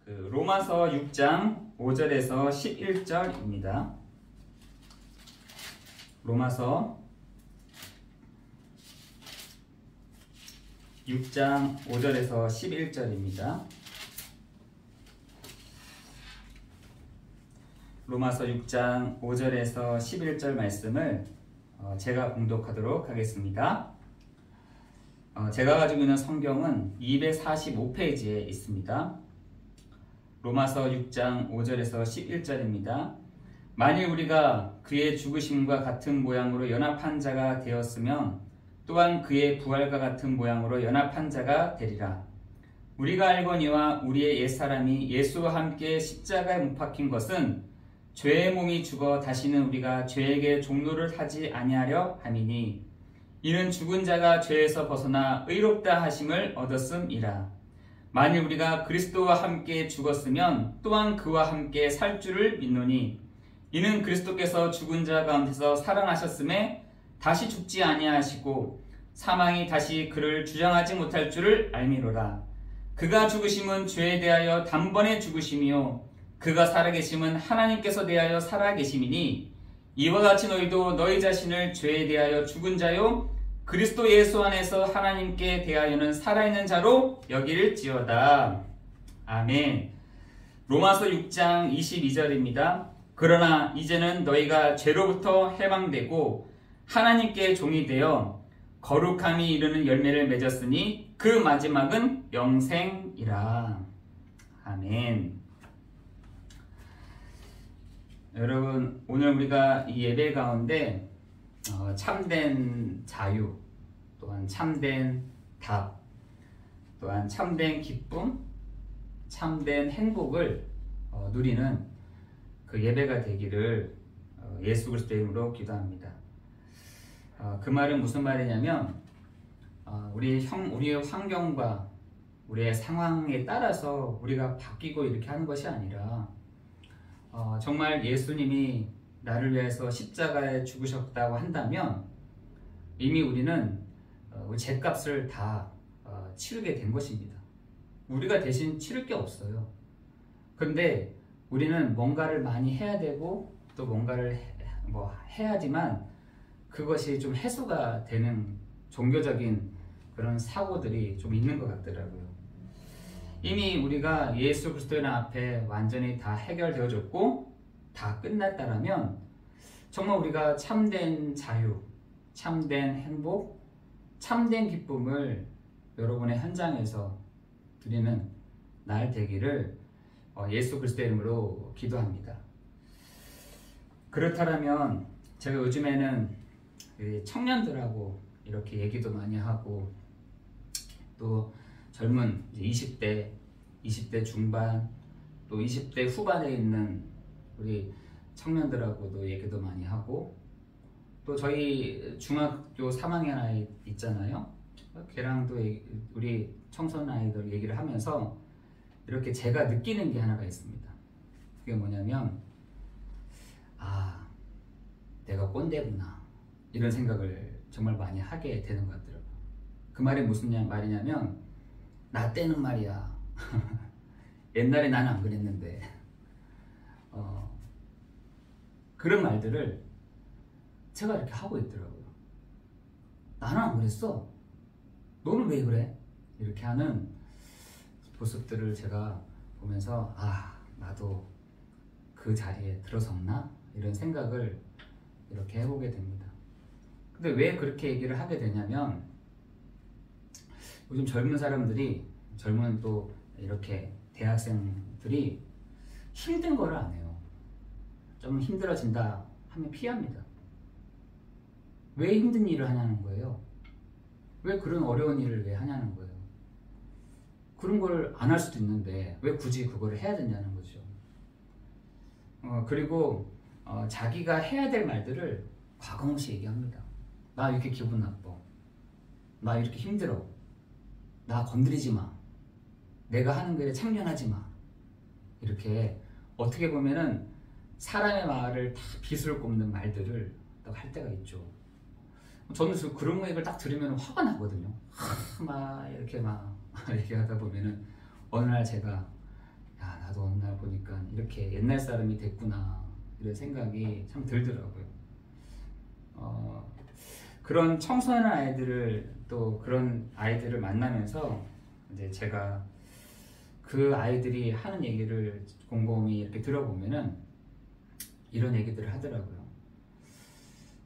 로마서 6장 5절에서 11절입니다. 로마서 6장 5절에서 11절입니다. 로마서 6장 5절에서 11절 말씀을 제가 봉독하도록 하겠습니다. 제가 가지고 있는 성경은 245페이지에 있습니다. 로마서 6장 5절에서 11절입니다. 만일 우리가 그의 죽으심과 같은 모양으로 연합한 자가 되었으면 또한 그의 부활과 같은 모양으로 연합한 자가 되리라. 우리가 알거니와 우리의 옛사람이 예수와 함께 십자가에 못 박힌 것은 죄의 몸이 죽어 다시는 우리가 죄에게 종노를 하지 아니하려 함이니 이는 죽은 자가 죄에서 벗어나 의롭다 하심을 얻었음이라. 만일 우리가 그리스도와 함께 죽었으면 또한 그와 함께 살 줄을 믿노니 이는 그리스도께서 죽은 자 가운데서 살아나셨음에 다시 죽지 아니하시고 사망이 다시 그를 주장하지 못할 줄을 알미로라. 그가 죽으심은 죄에 대하여 단번에 죽으심이요 그가 살아계심은 하나님께서 대하여 살아계심이니 이와 같이 너희도 너희 자신을 죄에 대하여 죽은 자요 그리스도 예수 안에서 하나님께 대하여는 살아있는 자로 여길지어다. 아멘. 로마서 6장 22절입니다. 그러나 이제는 너희가 죄로부터 해방되고 하나님께 종이 되어 거룩함이 이르는 열매를 맺었으니 그 마지막은 영생이라. 아멘. 여러분, 오늘 우리가 이 예배 가운데 참된 자유, 또한 참된 답, 또한 참된 기쁨, 참된 행복을 누리는 그 예배가 되기를 예수 그리스도의 이름으로 기도합니다. 그 말은 무슨 말이냐면 우리의 환경과 우리의 상황에 따라서 우리가 바뀌고 이렇게 하는 것이 아니라 정말 예수님이 나를 위해서 십자가에 죽으셨다고 한다면 이미 우리는 죄값을 다 치르게 된 것입니다. 우리가 대신 치를 게 없어요. 그런데 우리는 뭔가를 많이 해야 되고 또 뭔가를 해야지만 그것이 좀 해소가 되는 종교적인 그런 사고들이 좀 있는 것 같더라고요. 이미 우리가 예수 그리스도의 앞에 완전히 다 해결되어졌고 다 끝났다라면 정말 우리가 참된 자유, 참된 행복, 참된 기쁨을 여러분의 현장에서 드리는 날 되기를 예수 그리스도의 이름으로 기도합니다. 그렇다면 제가 요즘에는 청년들하고 이렇게 얘기도 많이 하고 또 젊은 20대 중반 또 20대 후반에 있는 우리 청년들하고도 얘기도 많이 하고 또 저희 중학교 3학년 아이 있잖아요. 걔랑도 우리 청소년 아이들 얘기를 하면서 이렇게 제가 느끼는 게 하나가 있습니다. 그게 뭐냐면 내가 꼰대구나 이런 생각을 정말 많이 하게 되는 것 같더라고요. 그 말이 무슨 말이냐면 나 때는 말이야 옛날에 나는 안 그랬는데 그런 말들을 제가 이렇게 하고 있더라고요. 나는 안 그랬어. 너는 왜 그래? 이렇게 하는 모습들을 제가 보면서 나도 그 자리에 들어섰나? 이런 생각을 이렇게 해보게 됩니다. 근데 왜 그렇게 얘기를 하게 되냐면 요즘 젊은 사람들이 젊은 또 이렇게 대학생들이 힘든 거를 안 해요. 좀 힘들어진다 하면 피합니다. 왜 힘든 일을 하냐는 거예요. 왜 그런 어려운 일을 왜 하냐는 거예요. 그런 걸 안 할 수도 있는데 왜 굳이 그거를 해야 되냐는 거죠. 그리고 자기가 해야 될 말들을 과감없이 얘기합니다. 나 이렇게 기분 나빠. 나 이렇게 힘들어. 나 건드리지 마. 내가 하는 거에 참견하지 마. 이렇게 어떻게 보면은 사람의 말을 다 빗을 꼽는 말들을 할 때가 있죠. 저는 그런 얘기를 딱 들으면 화가 나거든요. 막 이렇게 막 얘기하다 보면은 어느 날 제가 나 나도 어느 날 보니까 이렇게 옛날 사람이 됐구나 이런 생각이 참 들더라고요. 그런 청소년 아이들을 또 그런 아이들을 만나면서 이제 제가 그 아이들이 하는 얘기를 곰곰이 이렇게 들어보면은 이런 얘기들을 하더라고요.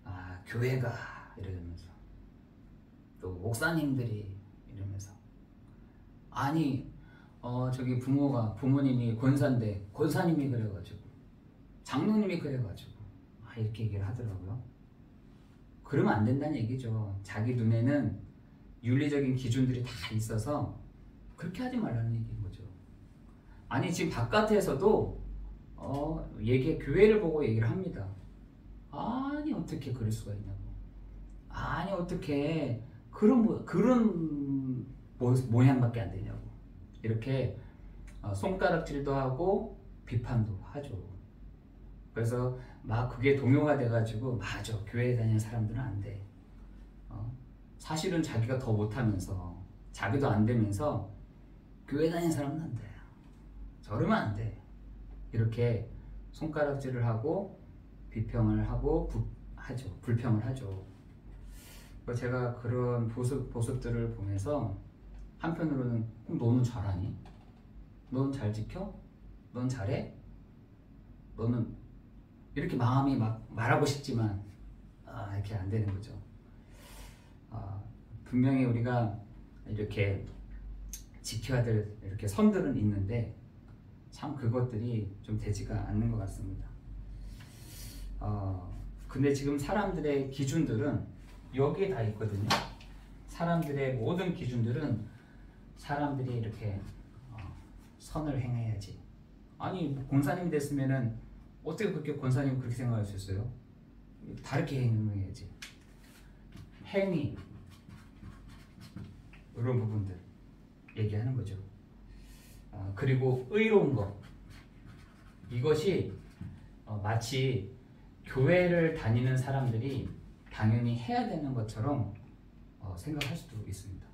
아, 교회가 이러면서 또 목사님들이 이러면서 아니 저기 부모님이 권사인데 권사님이 그래가지고 장로님이 그래가지고 이렇게 얘기를 하더라고요. 그러면 안 된다는 얘기죠. 자기 눈에는 윤리적인 기준들이 다 있어서 그렇게 하지 말라는 얘기인 거죠. 아니 지금 바깥에서도 교회를 보고 얘기를 합니다. 아니 어떻게 그럴 수가 있냐고. 아니 어떻게 그런 모양밖에 안 되냐고. 이렇게 손가락질도 하고 비판도 하죠. 그래서 막 그게 동요가 돼가지고 맞아, 교회에 다니는 사람들은 안 돼. 사실은 자기가 더 못하면서 자기도 안 되면서 교회 다니는 사람은 안 돼. 저러면 안 돼. 이렇게 손가락질을 하고 비평을 하고 불평을 하죠. 제가 그런 모습들을 보면서 한편으로는 너는 잘하니? 넌 잘 지켜? 넌 잘해? 너는 이렇게 마음이 막 말하고 싶지만 이렇게 안 되는 거죠. 분명히 우리가 이렇게 지켜야 될 이렇게 선들은 있는데 참 그것들이 좀 되지가 않는 것 같습니다. 근데 지금 사람들의 기준들은 여기에 다 있거든요. 사람들의 모든 기준들은 사람들이 이렇게 선을 행해야지. 아니 권사님이 됐으면은 어떻게 그렇게 권사님 그렇게 생각할 수 있어요? 다르게 행동해야지. 행위 이런 부분들 얘기하는 거죠. 그리고 의로운 것, 이것이 마치 교회를 다니는 사람들이 당연히 해야 되는 것처럼 생각할 수도 있습니다.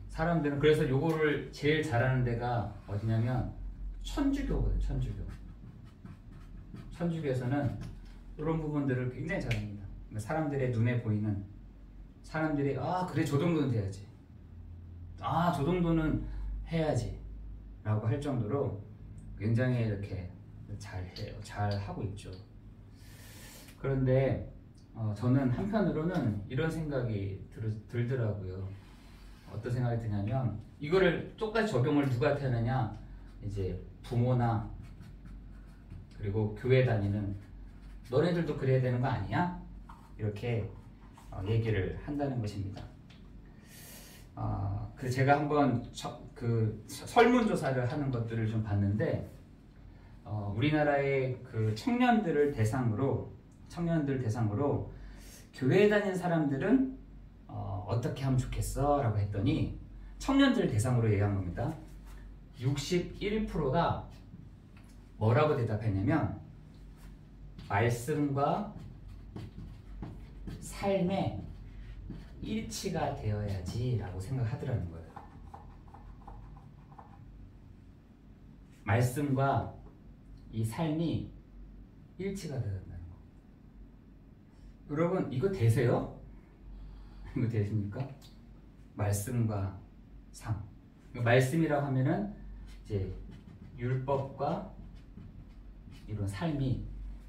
사람들은 그래서 요거를 제일 잘하는 데가 어디냐면 천주교거든요. 천주교에서는 이런 부분들을 굉장히 잘합니다. 사람들의 눈에 보이는, 사람들이 그래 저 정도는 돼야지, 저 정도는 해야지 라고 할 정도로 굉장히 이렇게 잘해요. 잘 하고 있죠. 그런데 저는 한편으로는 이런 생각이 들더라고요. 어떤 생각이 드냐면 이거를 똑같이 적용을 누구한테 하느냐, 이제 부모나 그리고 교회 다니는 너네들도 그래야 되는 거 아니야? 이렇게 얘기를 한다는 것입니다. 그래서 제가 한번 그 설문조사를 하는 것들을 좀 봤는데 우리나라의 그 청년들 대상으로 교회에 다니는 사람들은 어떻게 하면 좋겠어? 라고 했더니 청년들 대상으로 얘기한 겁니다. 61%가 뭐라고 대답했냐면 말씀과 삶의 일치가 되어야지 라고 생각하더라는 거예요. 말씀과 이 삶이 일치가 된다는 거. 여러분 이거 되세요? 이거 되십니까? 말씀과 삶. 말씀이라고 하면은 이제 율법과 이런 삶이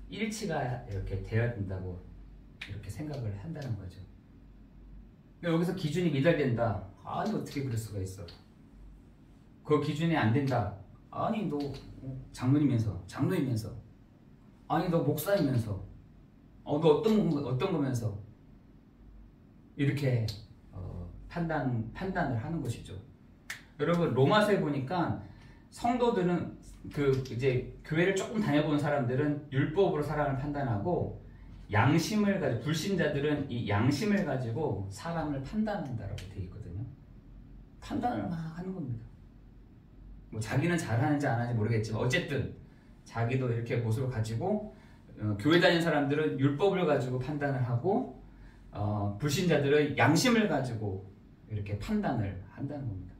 일치가 이렇게 되어야 된다고 이렇게 생각을 한다는 거죠. 여기서 기준이 미달된다. 아니 어떻게 그럴 수가 있어? 그 기준이 안 된다. 아니 너 장로이면서 아니 너 목사이면서 너 어떤 거면서 이렇게 판단을 하는 것이죠. 여러분 로마서에 보니까 성도들은 이제 교회를 조금 다녀본 사람들은 율법으로 사람을 판단하고 양심을 가지고, 불신자들은 이 양심을 가지고 사람을 판단한다라고 되어 있거든요. 판단을 막 하는 겁니다. 뭐 자기는 잘하는지 안 하는지 모르겠지만 어쨌든 자기도 이렇게 모습을 가지고 교회 다니는 사람들은 율법을 가지고 판단을 하고 불신자들은 양심을 가지고 이렇게 판단을 한다는 겁니다.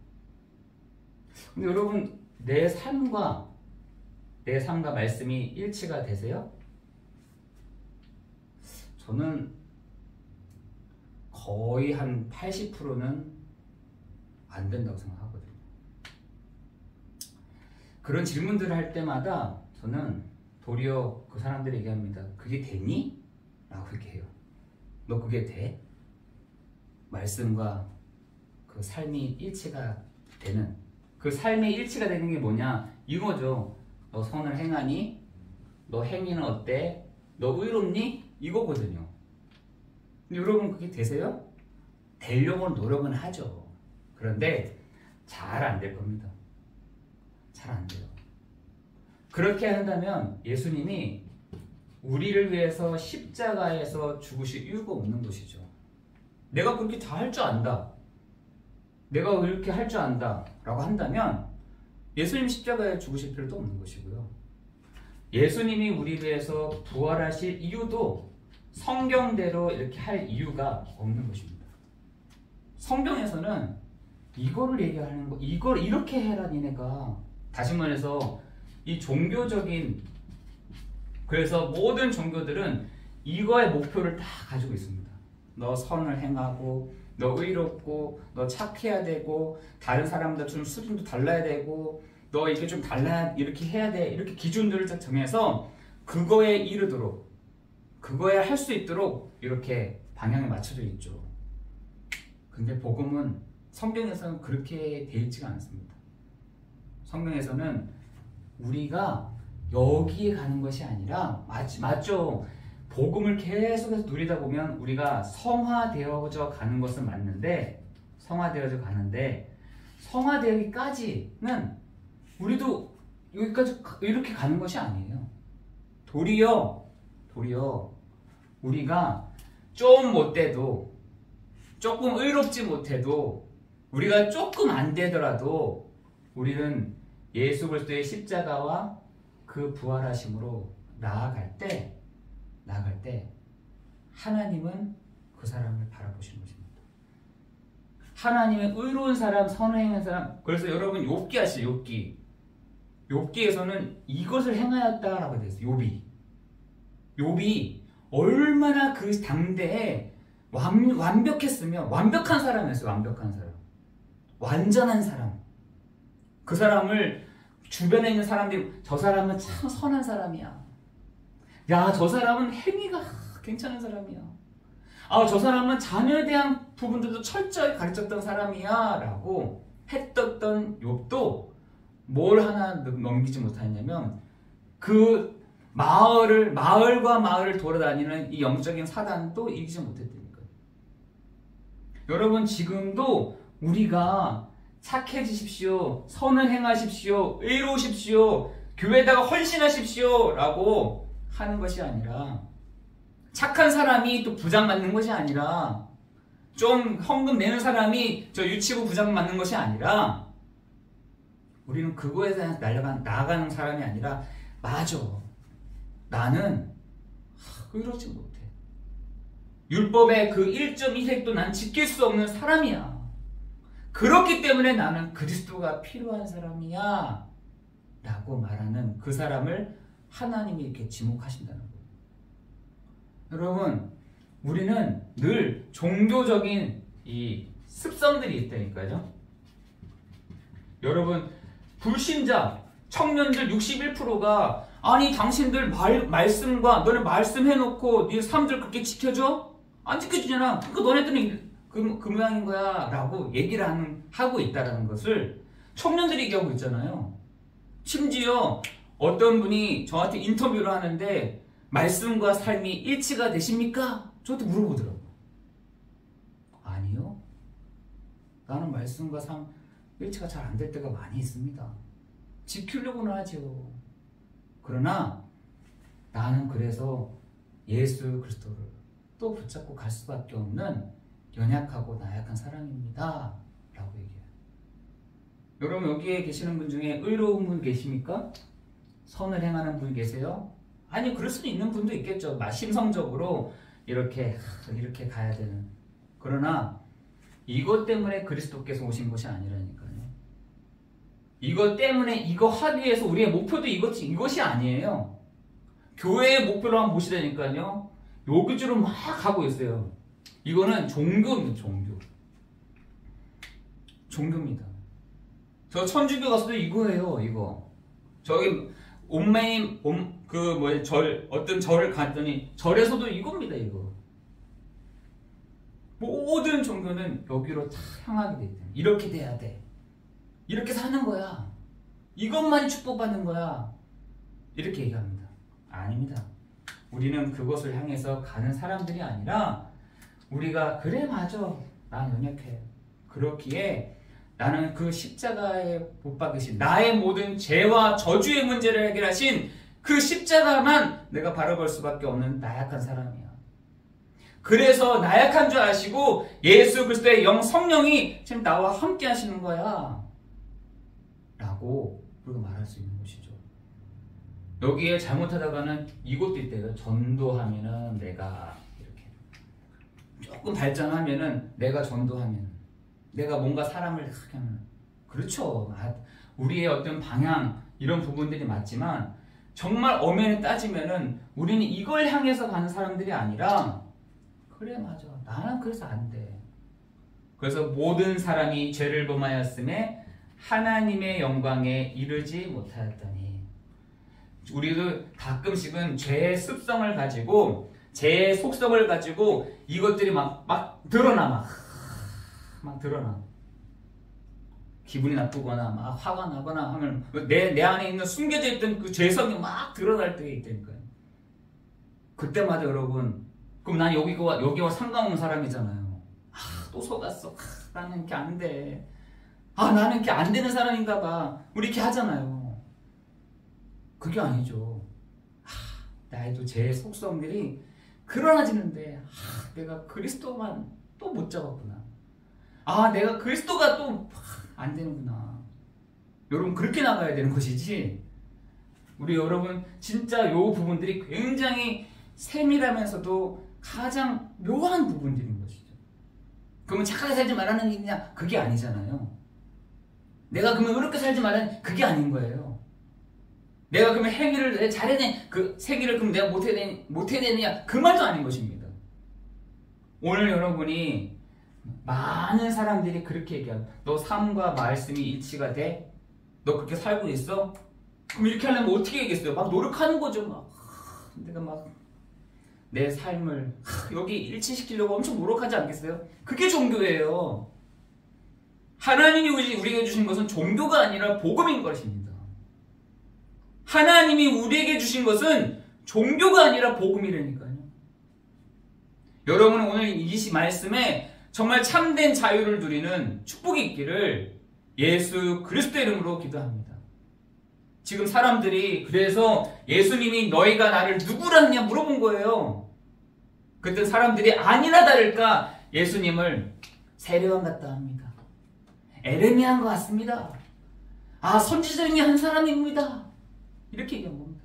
근데 여러분 내 삶과 말씀이 일치가 되세요? 저는 거의 한 80%는 안 된다고 생각하거든요. 그런 질문들을 할 때마다 저는 도리어 그 사람들이 얘기합니다. 그게 되니? 라고 얘기해요. 너 그게 돼? 말씀과 그 삶이 일치가 되는, 그 삶의 일치가 되는 게 뭐냐? 이거죠. 너 선을 행하니? 너 행위는 어때? 너 의롭니? 이거거든요. 근데 여러분 그게 되세요? 되려고 노력은 하죠. 그런데 잘 안 될 겁니다. 잘 안 돼요. 그렇게 한다면 예수님이 우리를 위해서 십자가에서 죽으실 이유가 없는 것이죠. 내가 그렇게 다 할 줄 안다. 내가 이렇게 할 줄 안다. 라고 한다면 예수님 십자가에 죽으실 필요도 없는 것이고요. 예수님이 우리를 위해서 부활하실 이유도 성경대로 이렇게 할 이유가 없는 것입니다. 성경에서는 이거를 얘기하는 거, 이걸 이렇게 해라 니네가. 다시 말해서 이 종교적인, 그래서 모든 종교들은 이거의 목표를 다 가지고 있습니다. 너 선을 행하고, 너 의롭고, 너 착해야 되고, 다른 사람들 좀 수준도 달라야 되고, 너 이게 좀 달라야, 이렇게 해야 돼. 이렇게 기준들을 딱 정해서 그거에 이르도록, 그거에 할 수 있도록 이렇게 방향에 맞춰져 있죠. 근데 복음은, 성경에서는 그렇게 되어 있지가 않습니다. 성경에서는 우리가 여기에 가는 것이 아니라, 맞죠? 복음을 계속해서 누리다 보면 우리가 성화되어져 가는 것은 맞는데, 성화되기까지는 우리도 여기까지 이렇게 가는 것이 아니에요. 도리어 우리가 좀 못돼도, 조금 의롭지 못해도, 우리가 조금 안 되더라도 우리는 예수 그리스도의 십자가와 그 부활하심으로 나아갈 때 하나님은 그 사람을 바라보시는 것입니다. 하나님은 의로운 사람, 선을 행한 사람. 그래서 여러분 욥기 아시죠? 욥기에서는 이것을 행하였다라고 되어 있어요. 욥이 얼마나 그 당대에 완벽했으며, 완벽한 사람이었어요. 완벽한 사람, 완전한 사람. 그 사람을 주변에 있는 사람들이, 저 사람은 참 선한 사람이야. 야, 저 사람은 행위가 괜찮은 사람이야. 아, 저 사람은 자녀에 대한 부분들도 철저히 가르쳤던 사람이야 라고 했던 욥도 뭘 하나 넘기지 못하냐면, 그 마을과 마을을 돌아다니는 이 영적인 사단도 이기지 못했다니까요. 여러분, 지금도 우리가 착해지십시오, 선을 행하십시오, 의로우십시오, 교회에다가 헌신하십시오 라고 하는 것이 아니라, 착한 사람이 또 부장 맞는 것이 아니라, 좀 헌금 내는 사람이 저 유치부 부장 맞는 것이 아니라, 우리는 그거에 대해서 나아가는 사람이 아니라, 맞아, 나는 의롭지 못해. 율법의 그 1.1획도 난 지킬 수 없는 사람이야. 그렇기 때문에 나는 그리스도가 필요한 사람이야 라고 말하는 그 사람을 하나님이 이렇게 지목하신다는 거예요. 여러분, 우리는 늘 종교적인 이 습성들이 있다니까요. 여러분, 불신자 청년들 61%가 아니 당신들 말씀과 너네 말씀해놓고 네 삶들 그렇게 지켜줘? 안 지켜주잖아. 그러니까 너네들은 그 모양인 거야 라고 얘기를 하고 있다는 것을 청년들이 얘기하고 있잖아요. 심지어 어떤 분이 저한테 인터뷰를 하는데, 말씀과 삶이 일치가 되십니까? 저한테 물어보더라고요. 아니요, 나는 말씀과 삶 일치가 잘 안 될 때가 많이 있습니다. 지키려고는 하죠. 그러나 나는 그래서 예수 그리스도를 또 붙잡고 갈 수밖에 없는 연약하고 나약한 사람입니다 라고 얘기해요. 여러분, 여기에 계시는 분 중에 의로운 분 계십니까? 선을 행하는 분 계세요? 아니, 그럴 수는 있는 분도 있겠죠. 심성적으로 이렇게 가야 되는. 그러나 이것 때문에 그리스도께서 오신 것이 아니라니까요. 이것 때문에 이거 하기 위해서 우리의 목표도 이것이 아니에요. 교회의 목표를 한번 보시다니까요. 요기주로 막 가고 있어요. 이거는 종교입니다. 종교입니다. 저 천주교 가서도 이거예요. 이거. 저기 어떤 절을 갔더니 절에서도 이겁니다. 이거. 모든 종교는 여기로 다 향하게 돼 있다. 이렇게 돼야 돼. 이렇게 사는 거야. 이것만이 축복받는 거야. 이렇게 얘기합니다. 아닙니다. 우리는 그것을 향해서 가는 사람들이 아니라 우리가 그래 맞아. 난 연약해. 그렇기에 나는 그 십자가에 못 박으신 나의 모든 죄와 저주의 문제를 해결하신 그 십자가만 내가 바라볼 수밖에 없는 나약한 사람이야. 그래서 나약한 줄 아시고 예수 그리스도의 성령이 지금 나와 함께 하시는 거야. 라고 우리가 말할 수 있는 것이죠. 여기에 잘못하다가는 이것도 있대요. 전도하면은 내가 이렇게 조금 발전하면은 내가 전도하면 내가 뭔가 사람을 크게 하면 그렇죠. 우리의 어떤 방향 이런 부분들이 맞지만 정말 엄연히 따지면은 우리는 이걸 향해서 가는 사람들이 아니라 그래 맞아. 나는 그래서 안 돼. 그래서 모든 사람이 죄를 범하였음에 하나님의 영광에 이르지 못하였더니 우리도 가끔씩은 죄의 습성을 가지고 죄의 속성을 가지고 이것들이 막 드러나 막 드러나. 기분이 나쁘거나 막 화가 나거나 하면 내 안에 있는 숨겨져 있던 그 죄성이 막 드러날 때가 있다니까요. 그때마다 여러분 그럼 난 여기와 상관없는 사람이잖아요. 또 속았어. 나는 이렇게 안 돼. 나는 이렇게 안 되는 사람인가 봐. 우리 이렇게 하잖아요. 그게 아니죠. 나의 또 제 속성들이 그러나지는데 내가 그리스도만 또 못 잡았구나. 내가 그리스도가 또 안 되는구나. 여러분 그렇게 나가야 되는 것이지. 우리 여러분 진짜 요 부분들이 굉장히 세밀하면서도 가장 묘한 부분들인 것이죠. 그러면 착하게 살지 말라는 얘기냐? 그게 아니잖아요. 내가 그러면 의롭게 살지 말라는 그게 아닌 거예요. 내가 그러면 행위를 잘해야 되는 그 세기를 그럼 내가 못해야 되느냐? 그 말도 아닌 것입니다. 오늘 여러분이 많은 사람들이 그렇게 얘기하고 너 삶과 말씀이 일치가 돼? 너 그렇게 살고 있어? 그럼 이렇게 하려면 어떻게 하겠어요? 막 노력하는 거죠. 내가 내 삶을 여기 일치시키려고 엄청 노력하지 않겠어요? 그게 종교예요. 하나님이 우리에게 주신 것은 종교가 아니라 복음인 것입니다. 하나님이 우리에게 주신 것은 종교가 아니라 복음이라니까요. 여러분은 오늘 이 말씀에 정말 참된 자유를 누리는 축복이 있기를 예수 그리스도의 이름으로 기도합니다. 지금 사람들이 그래서 예수님이 너희가 나를 누구라 하냐 물어본 거예요. 그때 사람들이 아니나 다를까 예수님을 세례요한 같다 합니다. 에레미야인 것 같습니다. 선지자 중에 한 사람입니다. 이렇게 얘기한 겁니다.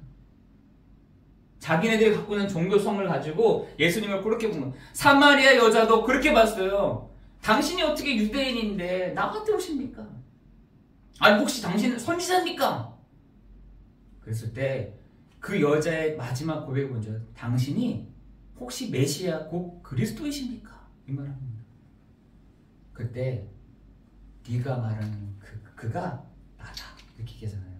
자기네들이 갖고 있는 종교성을 가지고 예수님을 그렇게 본 거예요. 사마리아 여자도 그렇게 봤어요. 당신이 어떻게 유대인인데 나한테 오십니까? 혹시 당신은 선지자입니까? 그랬을 때 그 여자의 마지막 고백이 뭐죠? 당신이 혹시 메시아 곧 그리스도이십니까? 이 말합니다. 그때 네가 말하는 그가 나다 이렇게 얘기하잖아요.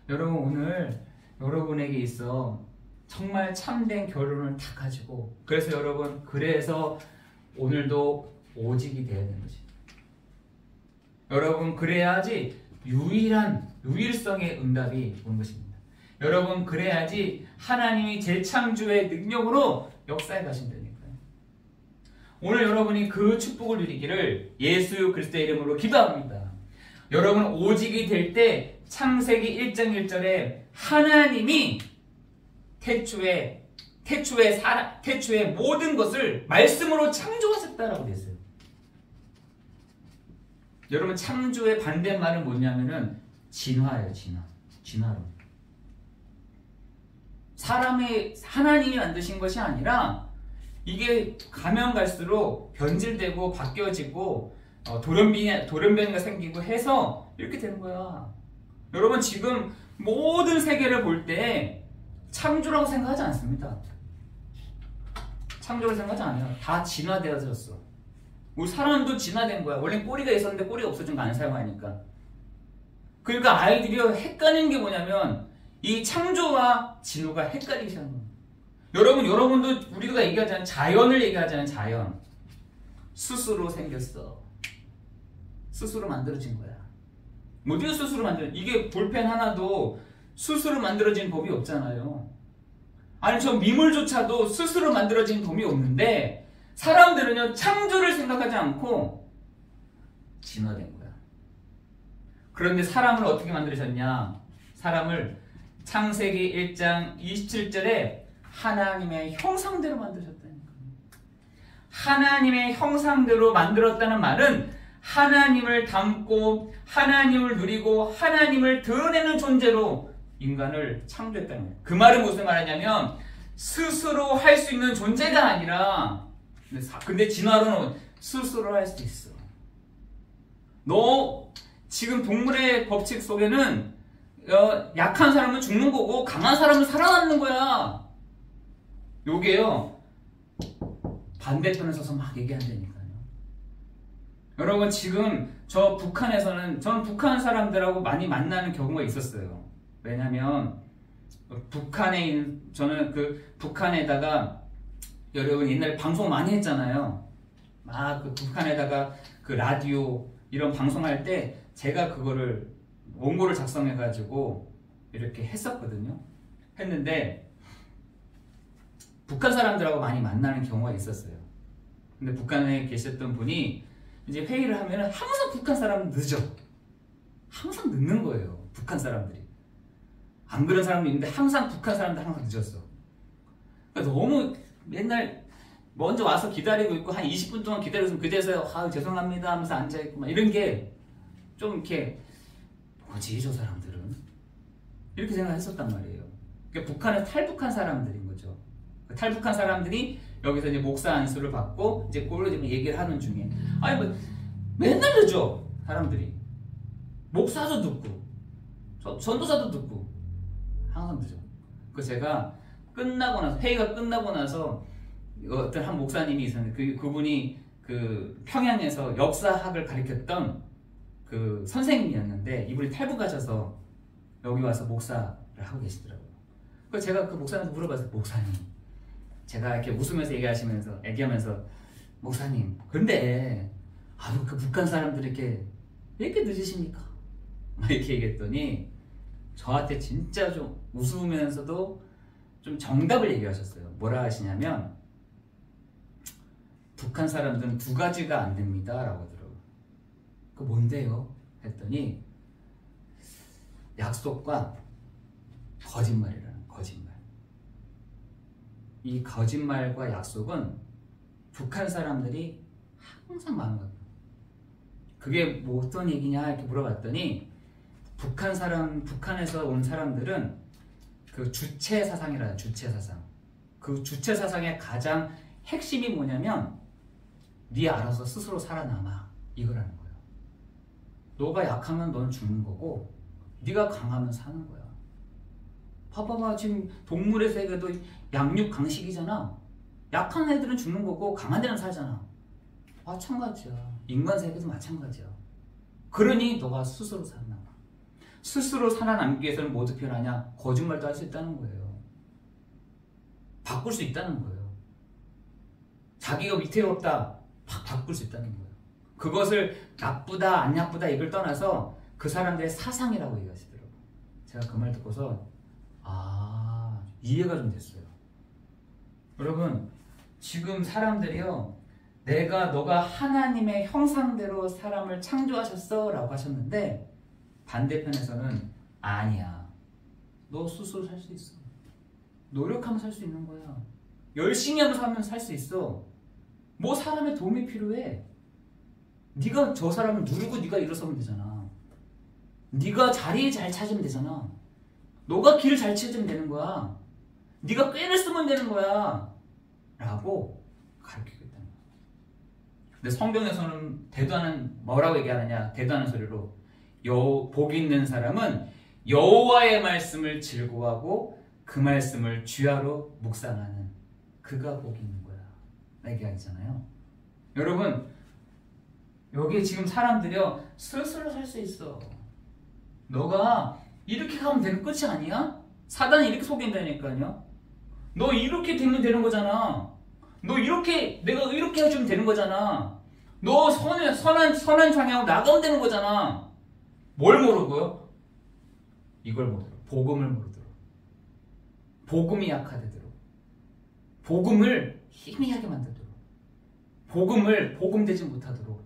여러분 오늘 여러분에게 있어 정말 참된 결론을 다 가지고 그래서 여러분 그래서 오늘도 오직이 되어야 되는 것입니다. 여러분 그래야지 유일성의 응답이 오는 것입니다. 여러분 그래야지 하나님이 재창조의 능력으로 역사에 가신다니까요. 오늘 여러분이 그 축복을 누리기를 예수 그리스도의 이름으로 기도합니다. 여러분 오직이 될 때 창세기 1장 1절에 하나님이 태초에 모든 것을 말씀으로 창조하셨다라고 되어 있어요. 여러분 창조의 반대말은 뭐냐면은 진화예요. 진화론. 하나님이 만드신 것이 아니라 이게 가면 갈수록 변질되고 바뀌어지고 돌연변이가 생기고 해서 이렇게 되는 거야. 여러분 지금 모든 세계를 볼 때 창조라고 생각하지 않습니다. 창조라고 생각하지 않아요. 다 진화되어졌어. 우리 사람도 진화된 거야. 원래 꼬리가 있었는데 꼬리가 없어진 거 안 사용하니까. 그러니까 아이들이 헷갈리는 게 뭐냐면 이 창조와 진화가 헷갈리기 시작하는 거예요. 여러분도 우리가 얘기하잖아요. 자연을 얘기하잖아요. 자연. 스스로 생겼어. 스스로 만들어진 거야. 어디가 스스로 이게 볼펜 하나도 스스로 만들어진 법이 없잖아요. 아니 저 미물조차도 스스로 만들어진 법이 없는데 사람들은요 창조를 생각하지 않고 진화된 거야. 그런데 사람을 어떻게 만들으셨냐? 사람을 창세기 1장 27절에 하나님의 형상대로 만드셨다는 거예요. 하나님의 형상대로 만들었다는 말은 하나님을 닮고 하나님을 누리고 하나님을 드러내는 존재로 인간을 창조했다는 거예요. 그 말은 무슨 말이냐면 스스로 할 수 있는 존재가 아니라 근데 진화론은 스스로 할 수 있어. 너 지금 동물의 법칙 속에는 약한 사람은 죽는 거고 강한 사람은 살아남는 거야. 요게요 반대편에 서서 막 얘기한다니까요. 여러분 지금 저는 북한 사람들하고 많이 만나는 경우가 있었어요. 왜냐면 저는 그 북한에다가 여러분 옛날에 방송 많이 했잖아요. 막 그 북한에다가 그 라디오 이런 방송할 때 제가 그거를 원고를 작성해 가지고 이렇게 했었거든요. 했는데 북한 사람들하고 많이 만나는 경우가 있었어요. 근데 북한에 계셨던 분이 이제 회의를 하면은 항상 북한 사람은 늦어. 항상 늦는 거예요. 북한 사람들이. 안 그런 사람도 있는데 항상 북한 사람들 항상 늦었어. 그러니까 너무 맨날 먼저 와서 기다리고 있고 한 20분 동안 기다려서 그제서야 죄송합니다 하면서 앉아있고 막 이런 게 좀 이렇게 뭐지 저 사람들은 이렇게 생각했었단 말이에요. 그러니까 북한은 탈북한 사람들인 거죠. 탈북한 사람들이 여기서 이제 목사 안수를 받고 이제 그걸로 얘기를 하는 중에 아니 뭐 맨날 늦어 사람들이. 목사도 늦고 전도사도 늦고 항상 늦어. 그 제가 회의가 끝나고 나서 어떤 한 목사님이 있었는데 그분이 그 평양에서 역사학을 가르쳤던 그 선생님이었는데 이분이 탈북하셔서 여기 와서 목사를 하고 계시더라고요. 그래서 제가 그 목사님한테 물어봤어요. 목사님, 제가 이렇게 웃으면서 얘기하면서 목사님, 근데 그 북한 사람들이 왜 이렇게 늦으십니까? 막 이렇게 얘기했더니 저한테 진짜 좀 웃으면서도 좀 정답을 얘기하셨어요. 뭐라 하시냐면 북한 사람들은 두 가지가 안 됩니다 라고 하더라고요. 그 뭔데요? 했더니 약속과 거짓말이라는 거짓말. 이 거짓말과 약속은 북한 사람들이 항상 많은 거예요. 그게 뭐 어떤 얘기냐 이렇게 물어봤더니 북한에서 온 사람들은 그 주체 사상이라는 주체 사상. 그 주체 사상의 가장 핵심이 뭐냐면 네 알아서 스스로 살아남아 이거라는 거예요. 너가 약하면 넌 죽는 거고 네가 강하면 사는 거야. 봐봐봐 지금 동물의 세계도 양육강식이잖아. 약한 애들은 죽는 거고 강한 애는 살잖아. 마찬가지야. 인간 세계도 마찬가지야. 그러니 너가 스스로 살아남아. 스스로 살아남기 위해서는 뭐 어떻게 하냐? 거짓말도 할 수 있다는 거예요. 바꿀 수 있다는 거예요. 자기가 위태롭다 바꿀 수 있다는 거예요. 그것을 나쁘다 안 나쁘다 이걸 떠나서 그 사람들의 사상이라고 얘기하시더라고요. 제가 그 말 듣고서 이해가 좀 됐어요. 여러분 지금 사람들이요 너가 하나님의 형상대로 사람을 창조하셨어 라고 하셨는데 반대편에서는 아니야. 너 스스로 살 수 있어. 노력하면 살 수 있는 거야. 열심히 하면 살 수 있어. 뭐 사람의 도움이 필요해. 네가 저 사람을 누르고 네가 일어서면 되잖아. 네가 자리 잘 찾으면 되잖아. 너가 길을 잘 찾으면 되는 거야. 네가 꾀를 쓰면 되는 거야 라고 가르치겠다는 거야. 근데 성경에서는 대도하는 뭐라고 얘기하느냐? 대도하는 소리로 복 있는 사람은 여호와의 말씀을 즐거워하고 그 말씀을 주야로 묵상하는 그가 복이 있는 거야. 얘기하잖아요. 여러분 여기 지금 사람들이요 스스로 살 수 있어. 너가 이렇게 가면 되는 끝이 아니야? 사단이 이렇게 속인다니까요. 너 이렇게 되면 되는 거잖아. 너 이렇게 내가 이렇게 해주면 되는 거잖아. 너 선한 방향으로 나가면 되는 거잖아. 뭘 모르고요? 이걸 모르고 복음을 모르도록. 복음이 약하되도록. 복음을 희미하게 만들도록. 복음을 복음되지 못하도록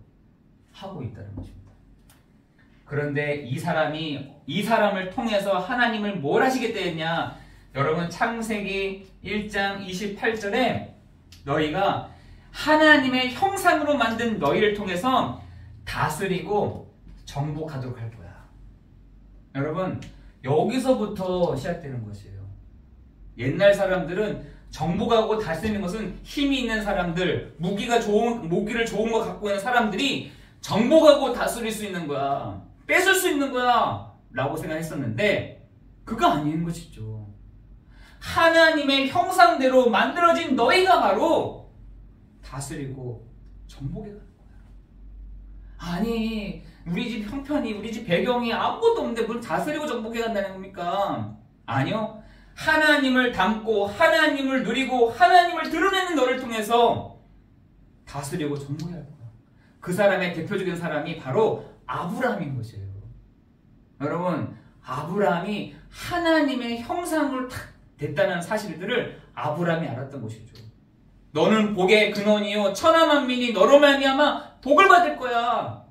하고 있다는 것입니다. 그런데 이 사람을 통해서 하나님을 뭘 하시겠다 했냐? 여러분 창세기 1장 28절에 너희가 하나님의 형상으로 만든 너희를 통해서 다스리고 정복하도록 할 거야. 여러분 여기서부터 시작되는 것이에요. 옛날 사람들은 정복하고 다스리는 것은 힘이 있는 사람들, 무기를 좋은 거 갖고 있는 사람들이 정복하고 다스릴 수 있는 거야. 뺏을 수 있는 거야 라고 생각했었는데 그거 아닌 것이죠. 하나님의 형상대로 만들어진 너희가 바로 다스리고 정복해 가는 거야. 아니 우리 집 형편이 우리 집 배경이 아무것도 없는데 뭘 다스리고 정복해 간다는 겁니까? 아니요. 하나님을 닮고 하나님을 누리고 하나님을 드러내는 너를 통해서 다스리고 정복해야 할 거야. 그 사람의 대표적인 사람이 바로 아브라함인 것이에요. 여러분 아브라함이 하나님의 형상으로 딱 됐다는 사실들을 아브라함이 알았던 것이죠. 너는 복의 근원이요 천하 만민이 너로 말미암아 복을 받을 거야.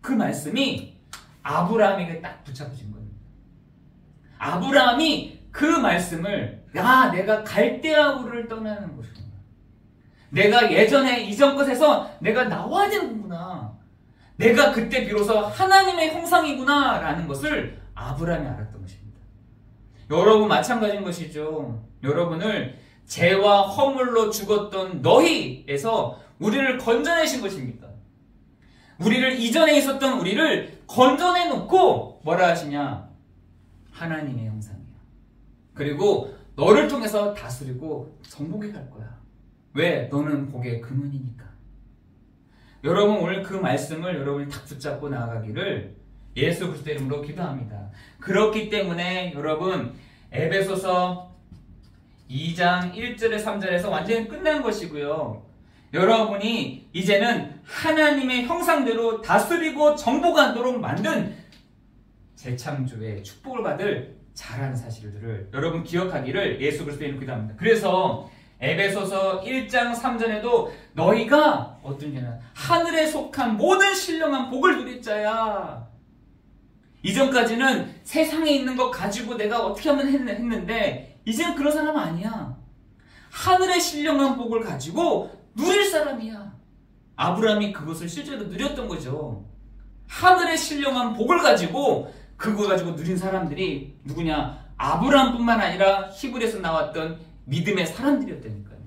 그 말씀이 아브라함에게 딱 붙잡혀진 겁니다. 아브라함이 그 말씀을 내가 갈대아 우르를 떠나는 것이구나. 내가 예전에 이전 것에서 내가 나와야 되는구나. 내가 그때 비로소 하나님의 형상이구나 라는 것을 아브라함이 알았던 것입니다. 여러분 마찬가지인 것이죠. 여러분을 죄와 허물로 죽었던 너희에서 우리를 건져내신 것입니다. 우리를 이전에 있었던 우리를 건져내놓고 뭐라 하시냐? 하나님의 형상이야. 그리고 너를 통해서 다스리고 정복해 갈 거야. 왜? 너는 복의 근원이니까. 여러분 오늘 그 말씀을 여러분이 탁 붙잡고 나아가기를 예수 그리스도 이름으로 기도합니다. 그렇기 때문에 여러분 에베소서 2장 1절에 3절에서 완전히 끝난 것이고요. 여러분이 이제는 하나님의 형상대로 다스리고 정복하도록 만든 재창조의 축복을 받을 잘하는 사실들을 여러분 기억하기를 예수 그리스도 이름으로 기도합니다. 그래서 에베소서 1장 3절에도 너희가 어떤 게는 하늘에 속한 모든 신령한 복을 누릴 자야. 이전까지는 세상에 있는 것 가지고 내가 어떻게 하면 했는데 이제는 그런 사람 아니야. 하늘의 신령한 복을 가지고 누릴 사람이야. 아브라함이 그것을 실제로 누렸던 거죠. 하늘의 신령한 복을 가지고 그걸 가지고 누린 사람들이 누구냐? 아브라함뿐만 아니라 히브리에서 나왔던 믿음의 사람들이었다니까요.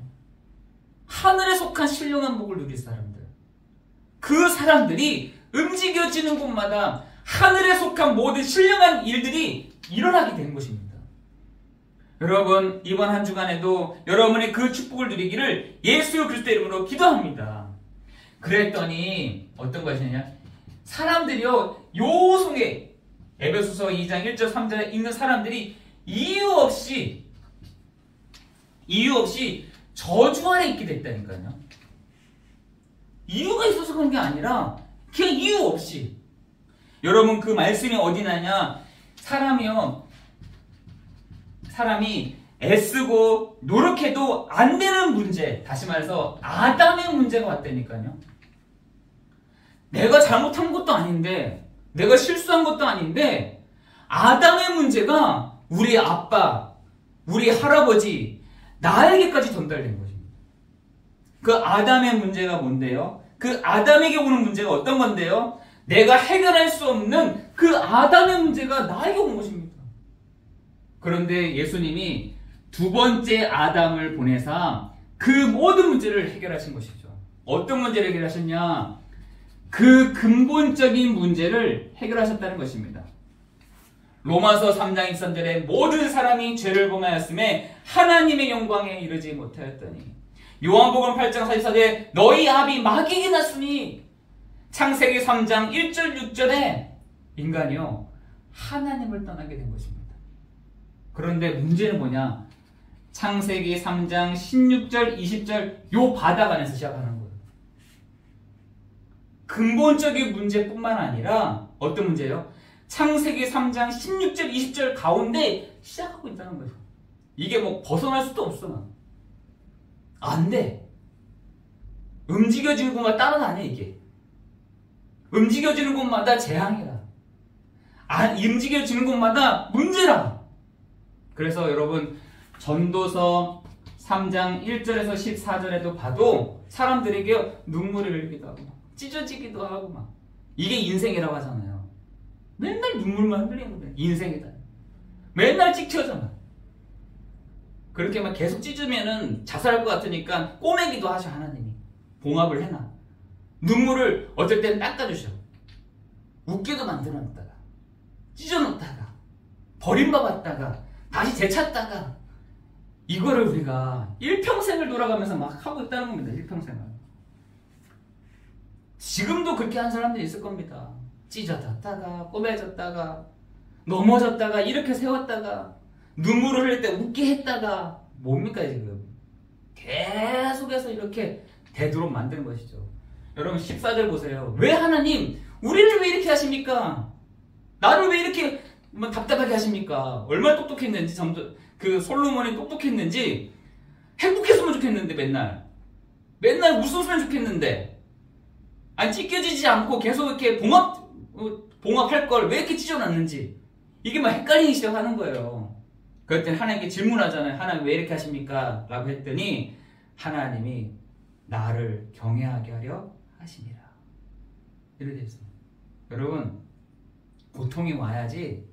하늘에 속한 신령한 복을 누릴 사람들. 그 사람들이 움직여지는 곳마다 하늘에 속한 모든 신령한 일들이 일어나게 되는 것입니다. 여러분 이번 한 주간에도 여러분의 그 축복을 누리기를 예수 그리스도 이름으로 기도합니다. 그랬더니 어떤 것이냐? 사람들이요 요 속에 에베소서 2장 1절 3절에 있는 사람들이 이유 없이 저주 아래 있게 됐다니까요. 이유가 있어서 그런 게 아니라 그냥 이유 없이. 여러분 그 말씀이 어디 나냐? 사람이 애쓰고 노력해도 안 되는 문제, 다시 말해서 아담의 문제가 왔다니까요. 내가 잘못한 것도 아닌데, 내가 실수한 것도 아닌데 아담의 문제가 우리 아빠, 우리 할아버지, 나에게까지 전달된 것입니다. 그 아담의 문제가 뭔데요? 그 아담에게 오는 문제가 어떤 건데요? 내가 해결할 수 없는 그 아담의 문제가 나에게 온 것입니다. 그런데 예수님이 두 번째 아담을 보내사 그 모든 문제를 해결하신 것이죠. 어떤 문제를 해결하셨냐? 그 근본적인 문제를 해결하셨다는 것입니다. 로마서 3장 23절에 모든 사람이 죄를 범하였음에 하나님의 영광에 이르지 못하였더니, 요한복음 8장 44절에 너희 압이 마귀에게 났으니, 창세기 3장 1절 6절에 인간이요 하나님을 떠나게 된 것입니다. 그런데 문제는 뭐냐? 창세기 3장 16절 20절 요 바닥 안에서 시작하는 거예요. 근본적인 문제뿐만 아니라 어떤 문제예요? 창세기 3장 16절 20절 가운데 시작하고 있다는 거예요. 이게 뭐 벗어날 수도 없어. 안 돼. 움직여지는 곳마다 따라다녀. 이게 움직여지는 곳마다 재앙이라, 움직여지는 곳마다 문제라. 그래서 여러분 전도서 3장 1절에서 14절에도 봐도 사람들에게 눈물을 흘리기도 하고 찢어지기도 하고 막, 이게 인생이라고 하잖아요. 맨날 눈물만 흘리는 거예요. 인생이다. 맨날 찍혀잖아. 그렇게 막 계속 찢으면은 자살할 것 같으니까 꼬매기도 하셔. 하나님이 봉합을 해놔. 눈물을 어떨 때는 닦아주셔. 웃게도 만들어놨다가 찢어놓다가 버림받았다가 다시 되찾다가, 이거를 우리가 일평생을 돌아가면서 막 하고 있다는 겁니다. 일평생을. 지금도 그렇게 한 사람들이 있을 겁니다. 찢어졌다가 꼬매졌다가 넘어졌다가 이렇게 세웠다가 눈물을 흘릴 때 웃게 했다가, 뭡니까 지금? 계속해서 이렇게 되도록 만드는 것이죠. 여러분 14절 보세요. 왜 하나님 우리를 왜 이렇게 하십니까? 나를 왜 이렇게 답답하게 하십니까? 얼마나 똑똑했는지, 그 솔로몬이 똑똑했는지, 행복했으면 좋겠는데 맨날 웃었으면 좋겠는데, 아니 찢겨지지 않고 계속 이렇게 봉합할 걸 왜 이렇게 찢어놨는지, 이게 막 헷갈리기 시작하는 거예요. 그럴 땐 하나님께 질문하잖아요. 하나님 왜 이렇게 하십니까? 라고 했더니 하나님이 나를 경외하게 하려 하시니라. 이렇게 되어 있습니다. 여러분, 고통이 와야지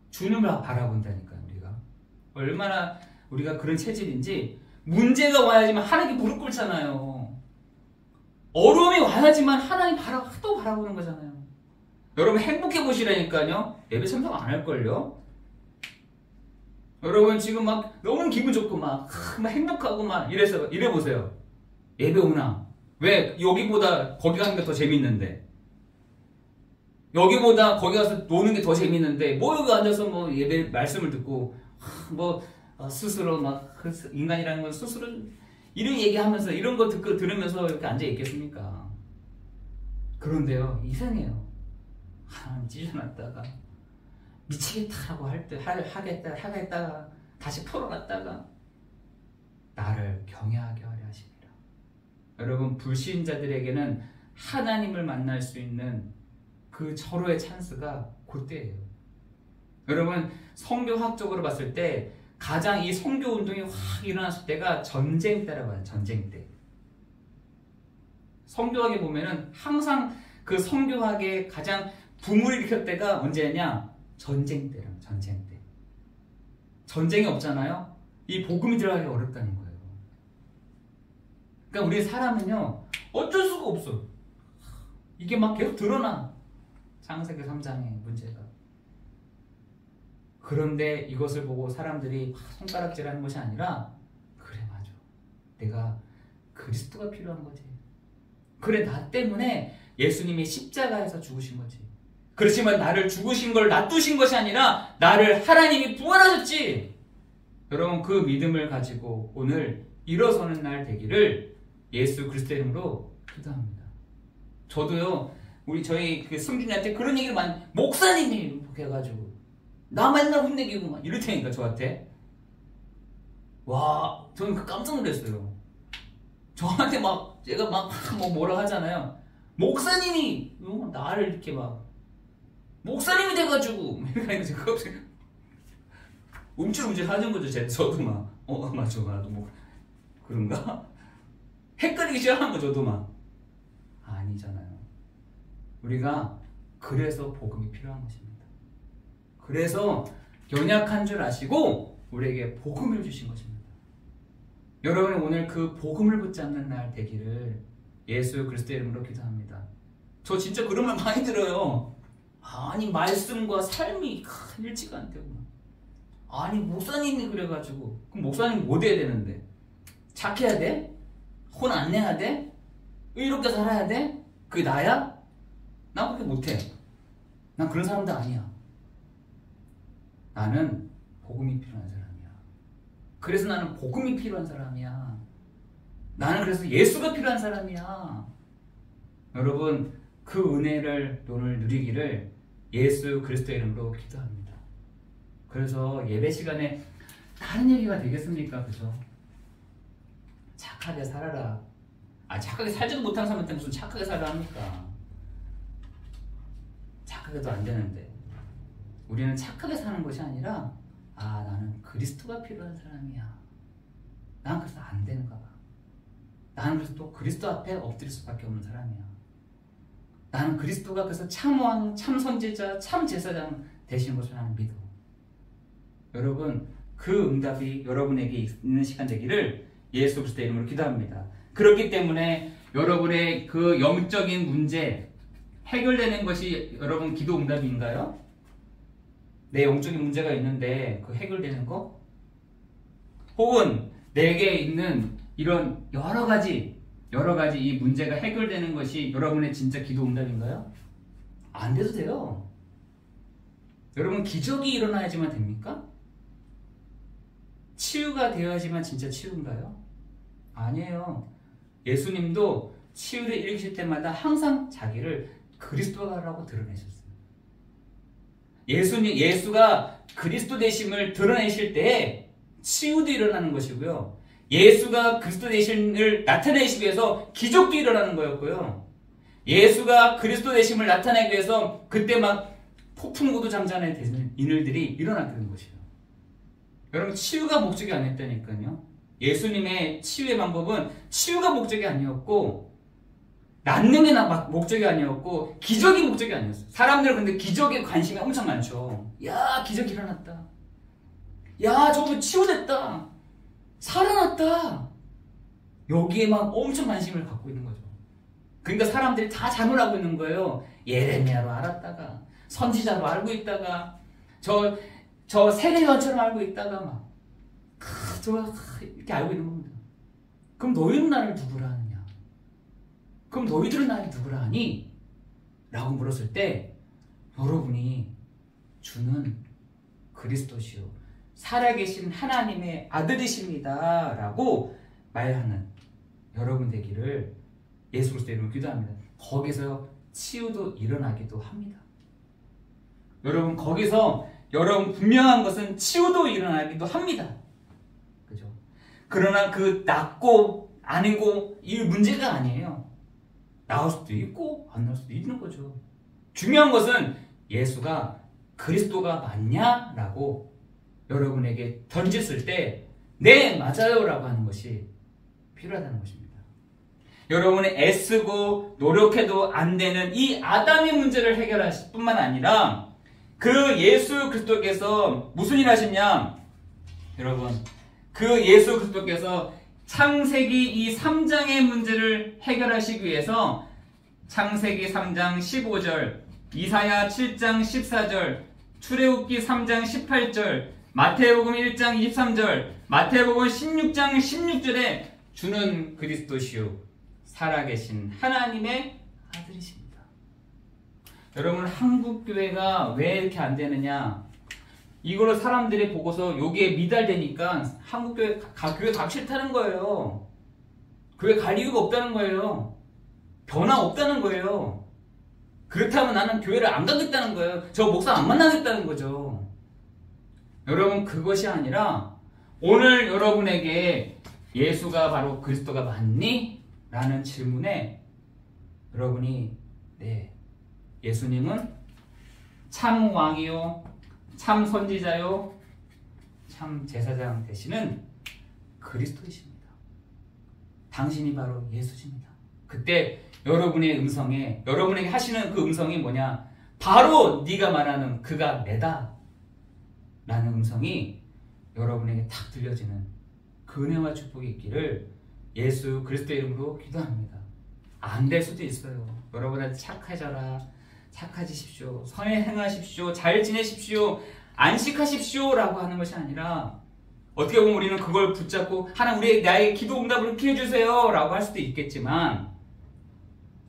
주님을 바라본다니까요. 우리가 얼마나 우리가 그런 체질인지, 문제가 와야지만 하나님께 무릎 꿇잖아요. 어려움이 와야지만 하나님 또 바라보는 거잖아요. 여러분 행복해 보시라니까요. 예배 참석 안 할걸요. 여러분 지금 막 너무 기분 좋고 막 행복하고 막 이래 보세요. 예배 오나? 왜? 여기보다 거기 가는 게 더 재밌는데, 여기보다 거기 가서 노는 게 더 재밌는데, 뭐 여기 앉아서 뭐 예배 말씀을 듣고 스스로 막 인간이라는 건 스스로 이런 얘기하면서 이런 거 들으면서 이렇게 앉아 있겠습니까? 그런데요, 이상해요. 하나님 찢어놨다가 미치겠다라고 할 때 하겠다가 다시 풀어놨다가 나를 경외하게 하려 하십니다. 여러분, 불신자들에게는 하나님을 만날 수 있는 그 절호의 찬스가 그때예요. 여러분, 성교학적으로 봤을 때 가장 이 성교 운동이 확 일어났을 때가 전쟁 때라고 해요. 전쟁 때. 성교학에 보면은 항상 그 성교학의 가장 붐을 일으켰을 때가 언제냐? 전쟁 때랑 전쟁 때. 전쟁이 없잖아요. 이 복음이 들어가기 어렵다는 거예요. 그러니까 우리 사람은요, 어쩔 수가 없어. 이게 막 계속 드러나. 창세기 3장의 문제가. 그런데 이것을 보고 사람들이 손가락질하는 것이 아니라, 그래 맞아, 내가 그리스도가 필요한 거지. 그래, 나 때문에 예수님이 십자가에서 죽으신 거지. 그렇지만 나를 죽으신 걸 놔두신 것이 아니라 나를 하나님이 부활하셨지. 여러분, 그 믿음을 가지고 오늘 일어서는 날 되기를 예수 그리스도의 이름으로 기도합니다. 저도요, 저희 그 승준이한테 그런 얘기를 많이, 목사님이 해가지고 나 맨날 혼내기고 막 이럴 테니까 저한테. 와, 저는 깜짝 놀랐어요. 저한테 막 제가 막 뭐라 하잖아요. 목사님이 나를 이렇게 막 목사님이 돼가지고 이러니까 제가 갑자기 움찔움찔 하는 거죠. 저도 막 맞아, 나도 뭐 그런가? 헷갈리기 시작하는 거. 저도 막 아니잖아요. 우리가 그래서 복음이 필요한 것입니다. 그래서 연약한 줄 아시고 우리에게 복음을 주신 것입니다. 여러분, 오늘 그 복음을 붙잡는 날 되기를 예수 그리스도의 이름으로 기도합니다. 저 진짜 그런 말 많이 들어요. 아니 말씀과 삶이 일치가 안 되고, 아니 목사님이 그래가지고, 그럼 목사님 뭐 돼야 되는데? 착해야 돼? 혼 안 내야 돼? 의롭게 살아야 돼? 그게 나야? 난 그렇게 못해. 난 그런 사람도 아니야. 나는 복음이 필요한 사람이야. 그래서 나는 복음이 필요한 사람이야. 나는 그래서 예수가 필요한 사람이야. 여러분, 그 은혜를 오늘 누리기를 예수 그리스도의 이름으로 기도합니다. 그래서 예배 시간에 다른 얘기가 되겠습니까? 그죠? 착하게 살아라. 착하게 살지도 못한 사람한테 무슨 착하게 살아 합니까? 착하게도 안 되는데. 우리는 착하게 사는 것이 아니라, 나는 그리스도가 필요한 사람이야. 난 그래서 안 되는가 봐. 나는 그래서 또 그리스도 앞에 엎드릴 수밖에 없는 사람이야. 나는 그리스도가 그래서 참왕, 참선지자, 참제사장 되시는 것을 나는 믿어. 여러분, 그 응답이 여러분에게 있는 시간 되기를 예수 그리스도의 이름으로 기도합니다. 그렇기 때문에 여러분의 그 영적인 문제 해결되는 것이 여러분 기도 응답인가요? 내 영적인 문제가 있는데 그 해결되는 거? 혹은 내게 있는 이런 여러 가지 이 문제가 해결되는 것이 여러분의 진짜 기도 응답인가요? 안 돼도 돼요. 여러분, 기적이 일어나야지만 됩니까? 치유가 되어야지만 진짜 치유인가요? 아니에요. 예수님도 치유를 일으키실 때마다 항상 자기를 그리스도라고 드러내셨어요. 예수가 그리스도 되심을 드러내실 때에 치유도 일어나는 것이고요. 예수가 그리스도 되심을 나타내시기 위해서 기적도 일어나는 거였고요. 예수가 그리스도 되심을 나타내기 위해서 그때 막 폭풍우도 잠잠에 되는 일들이 일어나게 된 것이에요. 여러분, 치유가 목적이 아니었다니까요. 예수님의 치유의 방법은 치유가 목적이 아니었고, 낫는 게 목적이 아니었고, 기적이 목적이 아니었어요. 사람들은 근데 기적에 관심이 엄청 많죠. 야, 기적 일어났다. 야, 저거 치유됐다. 살아났다. 여기에 막 엄청 관심을 갖고 있는 거죠. 그러니까 사람들이 다 잘못 알고 있는 거예요. 예레미야로 알았다가, 선지자로 알고 있다가, 저 세례요한처럼 알고 있다가 막 이렇게 알고 있는 겁니다. 그럼 너희는 나를 누구라 하느냐? 그럼 너희들은 나를 누구라 하니? 라고 물었을 때, 여러분이 주는 그리스도시요 살아계신 하나님의 아들이십니다 라고 말하는 여러분 되기를 예수 그리스도의 이름으로 기도합니다. 거기서 치유도 일어나기도 합니다. 여러분, 거기서 여러분 분명한 것은 치유도 일어나기도 합니다. 그죠? 그러나 그 낫고 아니고 이 문제가 아니에요. 나올 수도 있고 안 나올 수도 있는 거죠. 중요한 것은 예수가 그리스도가 맞냐라고 여러분에게 던졌을 때 네, 맞아요 라고 하는 것이 필요하다는 것입니다. 여러분이 애쓰고 노력해도 안 되는 이 아담의 문제를 해결하실 뿐만 아니라 그 예수 그리스도께서 무슨 일 하셨냐? 여러분, 그 예수 그리스도께서 창세기 이 3장의 문제를 해결하시기 위해서 창세기 3장 15절, 이사야 7장 14절, 출애굽기 3장 18절, 마태복음 1장 23절, 마태복음 16장 16절에 주는 그리스도시요 살아계신 하나님의 아들이십니다. 여러분, 한국교회가 왜 이렇게 안 되느냐? 이걸로 사람들이 보고서 여기에 미달되니까 한국교회 교회 가기 싫다는 거예요. 교회 갈 이유가 없다는 거예요. 변화 없다는 거예요. 그렇다면 나는 교회를 안 가겠다는 거예요. 저 목사 안 만나겠다는 거죠. 여러분, 그것이 아니라 오늘 여러분에게 예수가 바로 그리스도가 맞니? 라는 질문에 여러분이 네, 예수님은 참 왕이요, 참 선지자요, 참 제사장 되시는 그리스도이십니다. 당신이 바로 예수십니다. 그때 여러분의 음성에, 여러분에게 하시는 그 음성이 뭐냐? 바로 네가 말하는 그가 내다 라는 음성이 여러분에게 탁 들려지는 그 은혜와 축복이 있기를 예수 그리스도의 이름으로 기도합니다. 안 될 수도 있어요. 여러분한테 착해져라, 착해지십시오, 선에 행하십시오, 잘 지내십시오, 안식하십시오 라고 하는 것이 아니라 어떻게 보면 우리는 그걸 붙잡고 하나님 나의 기도 응답을 피해주세요 라고 할 수도 있겠지만,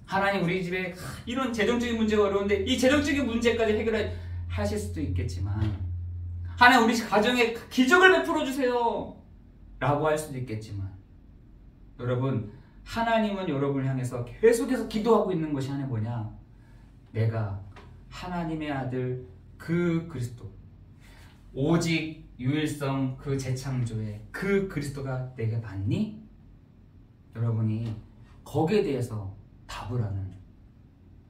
하나님 우리 집에 이런 재정적인 문제가 어려운데 이 재정적인 문제까지 해결하실 수도 있겠지만, 하나님 우리 가정에 기적을 베풀어 주세요 라고 할 수도 있겠지만, 여러분 하나님은 여러분을 향해서 계속해서 기도하고 있는 것이 하나 뭐냐? 내가 하나님의 아들 그 그리스도, 오직 유일성 그 재창조의 그 그리스도가 내게 맞니? 여러분이 거기에 대해서 답을 하는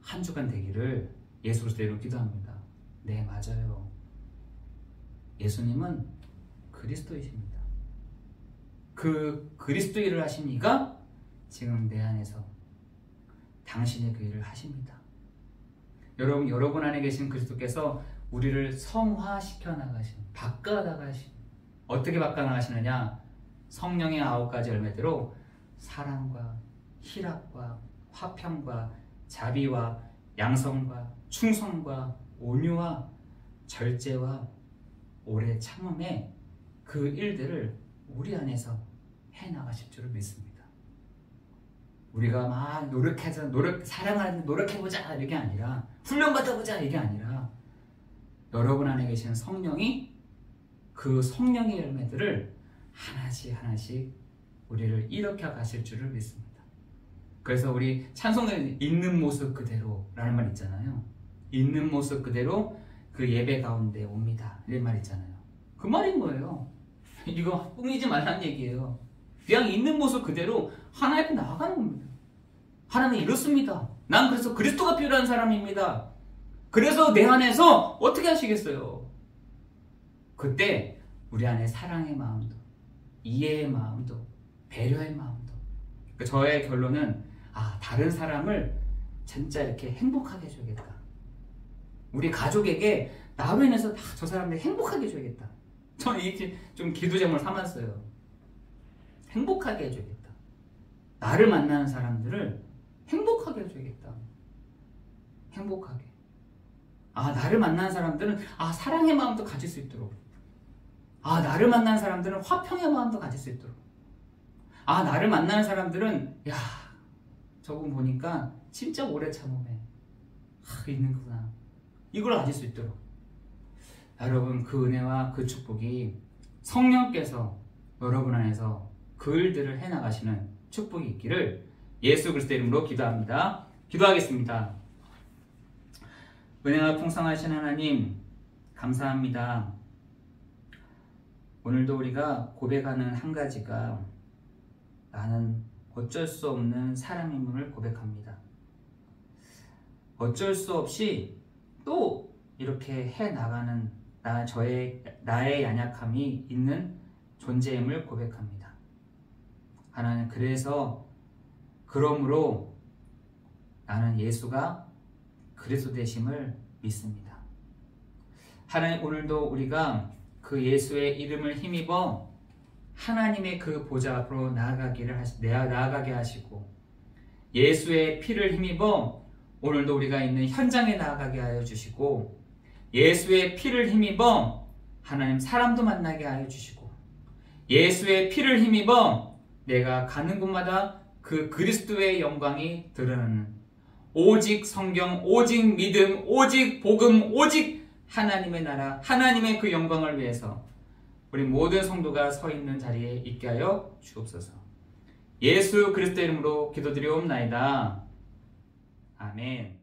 한 주간 되기를 예수 그리스도의 이름으로 기도합니다. 네, 맞아요. 예수님은 그리스도이십니다. 그 그리스도 일을 하신 이가 지금 내 안에서 당신의 그 일을 하십니다. 여러분 안에 계신 그리스도께서 우리를 성화시켜 나가신, 바꿔 나가신, 어떻게 바꿔 나가시느냐? 성령의 9가지 열매대로 사랑과 희락과 화평과 자비와 양성과 충성과 온유와 절제와 오래 참음의 그 일들을 우리 안에서 해 나가실 줄을 믿습니다. 우리가 막 노력해서 사랑하는 노력해보자 이게 아니라, 훈련 받아보자 이게 아니라, 여러분 안에 계시는 성령이 그 성령의 열매들을 하나씩 하나씩 우리를 일으켜 가실 줄을 믿습니다. 그래서 우리 찬송에 있는 모습 그대로라는 말 있잖아요. 있는 모습 그대로 그 예배 가운데 옵니다 이런 말 있잖아요. 그 말인 거예요. 이거 뿡이지 말라는 얘기예요. 그냥 있는 모습 그대로 하나님 앞에 나아가는 겁니다. 하나님 이렇습니다. 난 그래서 그리스도가 필요한 사람입니다. 그래서 내 안에서 어떻게 하시겠어요? 그때 우리 안에 사랑의 마음도, 이해의 마음도, 배려의 마음도. 저의 결론은 다른 사람을 진짜 이렇게 행복하게 해줘야겠다. 우리 가족에게 나로 인해서 저 사람들 행복하게 해줘야겠다. 저는 이렇게 좀 기도 제목을 삼았어요. 행복하게 해줘야겠다. 나를 만나는 사람들을 행복하게 해줘야겠다. 행복하게. 나를 만나는 사람들은 사랑의 마음도 가질 수 있도록. 나를 만나는 사람들은 화평의 마음도 가질 수 있도록. 나를 만나는 사람들은 저분 보니까 진짜 오래 참음해. 있는구나. 이걸 가질 수 있도록. 여러분 그 은혜와 그 축복이 성령께서 여러분 안에서 그 일들을 해나가시는 축복이 있기를 예수 그리스도의 이름으로 기도합니다. 기도하겠습니다. 은혜가 풍성하신 하나님 감사합니다. 오늘도 우리가 고백하는 한 가지가 나는 어쩔 수 없는 사람임을 고백합니다. 어쩔 수 없이 또 이렇게 해나가는 나의 연약함이 있는 존재임을 고백합니다. 하나님 그러므로 나는 예수가 그리스도 되심을 믿습니다. 하나님 오늘도 우리가 그 예수의 이름을 힘입어 하나님의 그 보좌 앞으로 나아가게 하시고 예수의 피를 힘입어 오늘도 우리가 있는 현장에 나아가게 하여 주시고 예수의 피를 힘입어 하나님 사람도 만나게 하여 주시고 예수의 피를 힘입어 내가 가는 곳마다 그 그리스도의 영광이 드러나는 오직 성경, 오직 믿음, 오직 복음, 오직 하나님의 나라, 하나님의 그 영광을 위해서 우리 모든 성도가 서 있는 자리에 있게 하여 주옵소서. 예수 그리스도의 이름으로 기도드리옵나이다. 아멘.